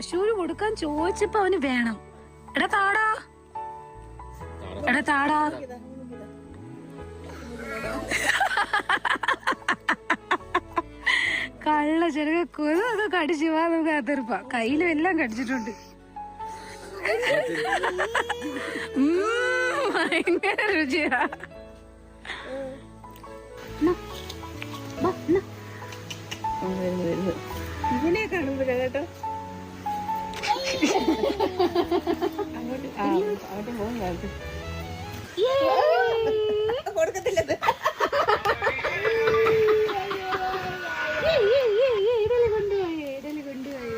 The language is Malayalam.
പശുവിന് കൊടുക്കാൻ ചോദിച്ചപ്പോ അവന് വേണം. എടാ താടാ, എടാ താടാ. കള്ള ചെറുക കൊതൊക്കെ കടിച്ചു പോവാ. നമുക്ക് അതെറുപ്പ കയ്യിലും എല്ലാം കടിച്ചിട്ടുണ്ട്. ഭയങ്കര രുചിയാ. ഇതിനെ കാണുമ്പോഴാ കേട്ടോ അങ്ങോട്ട് പോകുന്ന കൊടുക്കത്തില്ലത്. ഇടലി കൊണ്ടുപോയി